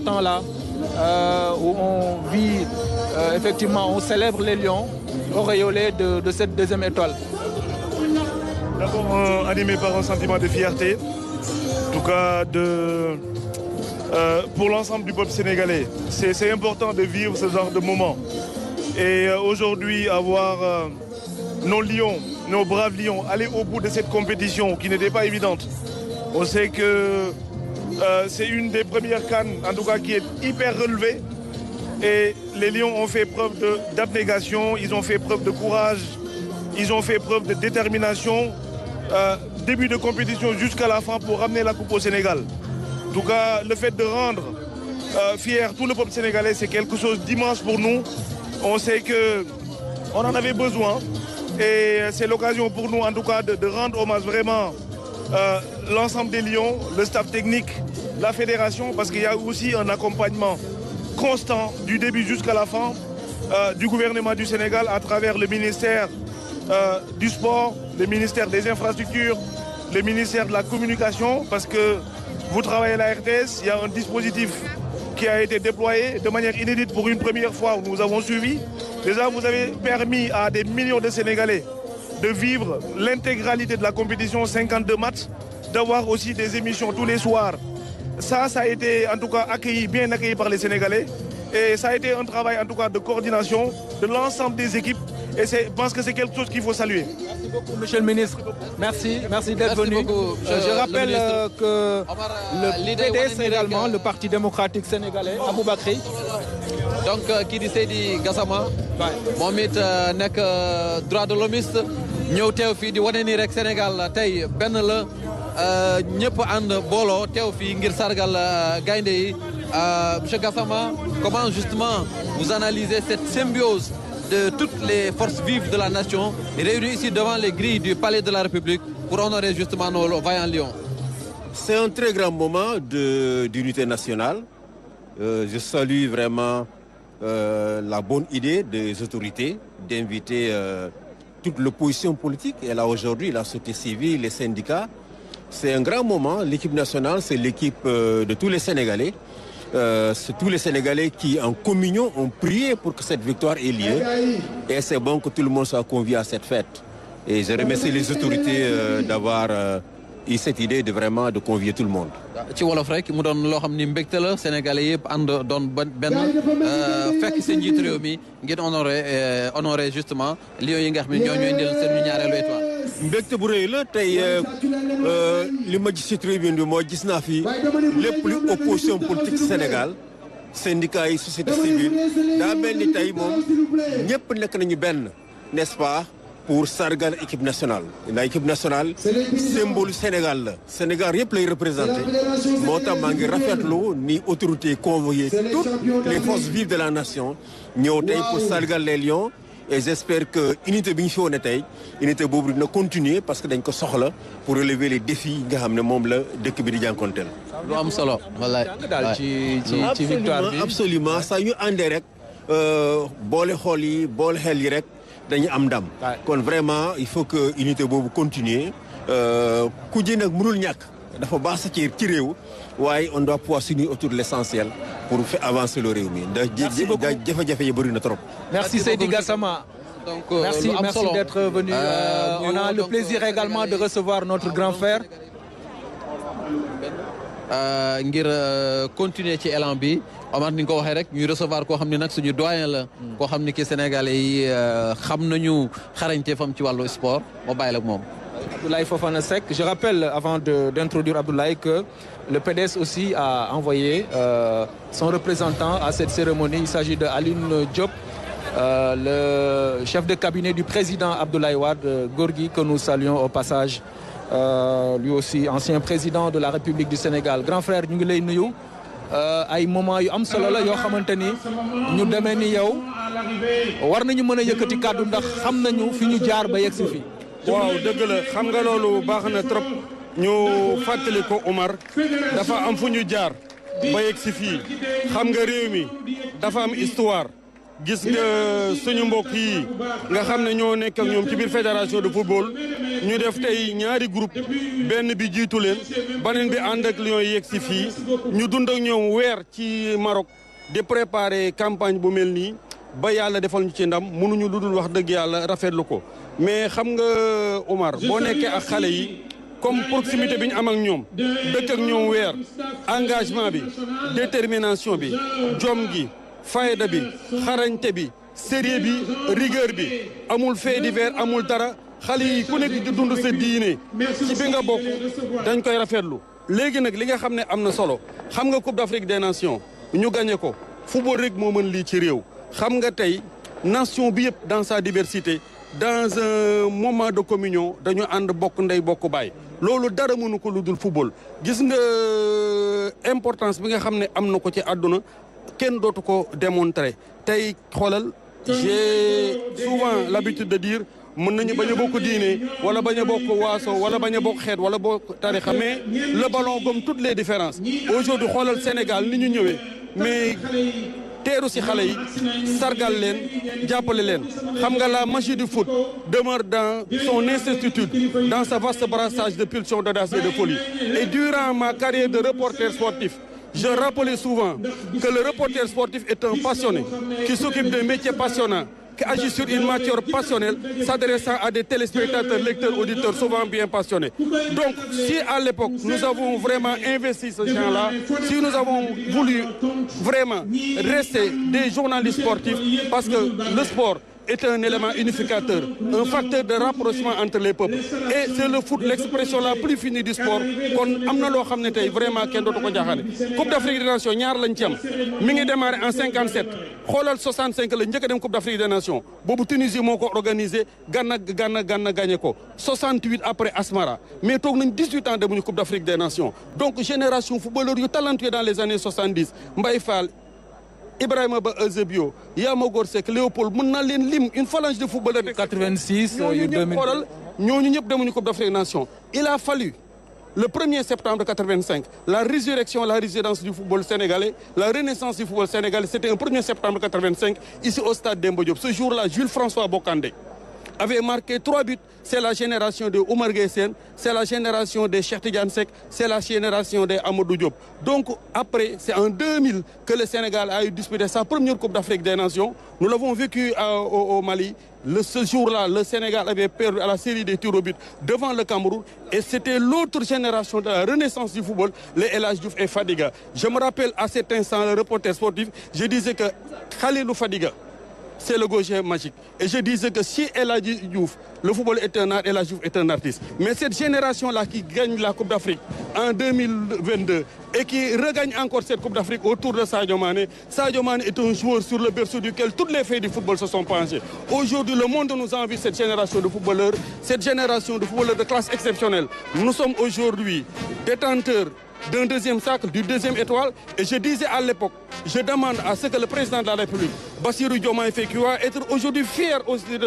important là, où on vit, effectivement, on célèbre les lions auréolés de cette deuxième étoile. D'abord animé par un sentiment de fierté, en tout cas pour l'ensemble du peuple sénégalais. C'est important de vivre ce genre de moment. Et aujourd'hui, avoir nos lions, nos braves lions, aller au bout de cette compétition qui n'était pas évidente. On sait que c'est une des premières CAN, en tout cas qui est hyper relevée. Et les lions ont fait preuve d'abnégation, ils ont fait preuve de courage, ils ont fait preuve de détermination. Début de compétition jusqu'à la fin pour ramener la coupe au Sénégal. En tout cas, le fait de rendre fier tout le peuple sénégalais, c'est quelque chose d'immense pour nous. On sait qu'on en avait besoin et c'est l'occasion pour nous, en tout cas, de rendre hommage vraiment l'ensemble des Lions, le staff technique, la fédération, parce qu'il y a aussi un accompagnement constant du début jusqu'à la fin du gouvernement du Sénégal à travers le ministère du sport, le ministère des infrastructures, le ministère de la communication, parce que vous travaillez à la RTS, il y a un dispositif qui a été déployé de manière inédite pour une première fois où nous avons suivi. Déjà, vous avez permis à des millions de Sénégalais de vivre l'intégralité de la compétition, 52 matchs, d'avoir aussi des émissions tous les soirs. Ça a été en tout cas bien accueilli par les Sénégalais. Et ça a été un travail en tout cas de coordination de l'ensemble des équipes. Et je pense que c'est quelque chose qu'il faut saluer. Merci beaucoup, Monsieur le ministre. Merci d'être venu. Je rappelle que le PDS également, le Parti démocratique sénégalais, Aboubakry. Donc, qui dit Seydi Gassama, moom it nekk droit de l'hommiste ñëw teew fii di wane ni rek Sénégal tey benn la ñëpp ànd booloo teew fii ngir sargal gaynde yi. Monsieur Gassama, comment justement vous analysez cette symbiose de toutes les forces vives de la nation réunies ici devant les grilles du Palais de la République pour honorer justement nos vaillants lions? C'est un très grand moment d'unité nationale. Je salue vraiment la bonne idée des autorités d'inviter toute l'opposition politique. Et là aujourd'hui, la société civile, les syndicats. C'est un grand moment. L'équipe nationale, c'est l'équipe de tous les Sénégalais. C'est tous les Sénégalais qui, en communion, ont prié pour que cette victoire ait lieu. Et c'est bon que tout le monde soit convié à cette fête. Et je remercie les autorités d'avoir eu cette idée de vraiment de convier tout le monde. ci wolof rek mu doon loo xam ni mbégte la Sénégalais yëpp ànd doon benn fekk seen njiit réew mi ngeen honoré justement lions yi nga xam ne ñoo ñu indil seen ñaareelu étoile. mbégte bu rëy la tey li ma gis ci tribune bi moo gis naa fi lépp lu opposition politique Sénégal syndicats yi société civile daa mel ni tey moom ñëpp nekk nañu benn n'est-ce pas pour sargal équipe nationale. La équipe nationale symbole Sénégal la Sénégal yëpp lay représenté moo tax maa ngi rafetlu ni autorité convoyé toutes les forces vives de la nation ñëw tey pour sargal les lions. Et j'espère que l'unité bi ñu fi woon tey unité boobu dina continuer parce que dañ ko soxla pour relever les défis nga xam ne moom la dëkk bi di jànkonteel. lu am solo wallaay ci victoire bi absolument saa ñu àndee rek boole xool yi boole xel yi rek dañu am ndam. kon vraiment il faut que unité boobu continuer ku ji nag mënul ñàkk dafa baax sa ci réew waaye on doit pouvoir s'unir autour de l'essentiel pour faire avancer le réew mi ndax jafe-jafe yi bëri na trop. Merci Seydi Gassama. Donc, merci d'être venu. On a le plaisir également de recevoir notre grand frère. ngir continuer ci élan bi Omar ni nga ko waxee rek ñuy recevoir koo xam ne nag suñu doyen la koo xam ne ki Sénégalais yi xam nañu xarañte fam ci wàllu sport moo bàyyi la ak moom. Abdoulaye Fofana Seck. Je rappelle avant d'introduire Abdoulaye que le PDS aussi a envoyé son représentant à cette cérémonie. Il s'agit de Alioune Diop, le chef de cabinet du président Abdoulaye Wade, Gorgui, que nous saluons au passage. Lui aussi ancien président de la République du Sénégal. Grand frère, ñu ngi lay nuyu ay moment yu am solo la yoo xamante ni ñu demee ni yow war nañu mën a yëkkati kàddu ndax xam nañu fi ñu jaar ba yegg si fii. waaw dëgg la xam nga loolu baax na trop ñu fàttali ko Omar dafa am fu ñu jaar ba yegg si fii xam nga réew mi dafa am histoire gis nga suñu mbokk yi nga xam ne ñoo nekk ak ñoom ci biir fédération de football ñu def tey ñaari groupe benn bi jiitu leen beneen bi ànd ak Lions yi yegg si fii ñu dund ak ñoom weer ci Maroc di préparer campagne bu mel nii ba yàlla defal ñu ci ndam mënuñu lu dul wax dëgg yàlla rafetlu ko mais xam nga Omar boo nekkee ak xale yi comme proximité bi ñu am ak ñoom dëkk ak ñoom weer engagement bi détermination bi jom gi fayda bi xarañte bi sérieux bi rigueur bi amul fait divers amul dara xale yi ku nekk di dund sa diine ci bi nga bokk dañ koy rafetlu léegi nag li nga xam ne am na solo xam nga Coupe d'Afrique des Nations ñu gagné ko football rek moo mën lii ci réew xam nga tey nation bi yëpp dans sa diversité dans un moment de communion dañu ànd bokk ndey bokk baay loolu dara mënu ko lu dul football gis nga importance bi nga xam ne am na ko ci àdduna kenn dootu ko démontrer tey xoolal j'ai souvent l'habitude de dire mën nañu bañ a bokk diine wala bañ a bokk waaso wala bañ a bokk xeet wala bokk tarixa mais le ballon gomme toutes les différences aujourd'hui xoolal Sénégal ni ñu ñëwee mais teeru si xale yi sargal leen jàppale leen xam nga la magie du foot demeure dans son incertitude dans sa vaste brassage de pulsions, d'audace et de folie et durant ma carrière de reporter sportif je rappelais souvent que le reporter sportif est un passionné qui s'occupe d'un métier passionnant qui agit sur une matière passionnelle s'adressant à des téléspectateurs, lecteurs, auditeurs souvent bien passionnés. Donc si à l'époque nous avons vraiment investi ce genre-là, si nous avons voulu vraiment rester des journalistes sportifs parce que le sport est un élément unificateur, un facteur de rapprochement entre les peuples. Et c'est le foot, l'expression la plus finie du sport. kon am na loo xam ne tey vraiment kenn dootu ko jaaxaane Coupe d'Afrique des Nations ñaar lañ ci am mi ngi démarré en 57 xoolal 65 la njëkk a dem Coupe d'Afrique des Nations boobu Tunisie moo ko organisé Ghana gagné ko 68 après Asmara mais toog nañ 18 ans demuñu Coupe d'Afrique des Nations donc génération footballeur yu talentueux dans les années 70 Mbaye Fall Ibrahima Ba Eusebio Yamagor Seck Léopold mën naa leen lim une phalange de footballeurs 86 ñooñu ñëpp xoolal ñooñu ñëpp demuñu Coupe d'Afrique des Nations il a fallu le 1er septembre 85 la résurrection la résidence du football sénégalais la renaissance du football sénégalais c'était un 1er septembre 85 ici au stade Demba Diop ce jour-là Jules François Bocandé avait marqué 3 buts. C'est la génération de Oumar Gueye Sène, c'est la génération de Cheikh Tidiane Seck, c'est la génération de Amadou Diop. Donc après, c'est en 2000 que le Sénégal a eu disputé sa première Coupe d'Afrique des Nations. Nous l'avons vécu au Mali. Ce jour-là, le Sénégal avait perdu à la série des tirs au but devant le Cameroun. Et c'était l'autre génération de la renaissance du football, les El Hadji Diouf et Fadiga. Je me rappelle à cet instant, le reporter sportif, je disais que Khalilou Fadiga, c'est le gaucher magique. Et je disais que si El Hadji Diouf, le football est un art, El Hadji Diouf est un artiste. Mais cette génération-là qui gagne la Coupe d'Afrique en 2022 et qui regagne encore cette Coupe d'Afrique autour de Sadio Mané est un joueur sur le berceau duquel toutes les feuilles du football se sont penchées. Aujourd'hui, le monde nous envie cette génération de footballeurs, cette génération de footballeurs de classe exceptionnelle. Nous sommes aujourd'hui détenteurs d'un deuxième cercle, du deuxième étoile. Et je disais à l'époque, je demande à ce que le président de la République, Bassirou Diomaye Faye, qui va être aujourd'hui fier aussi de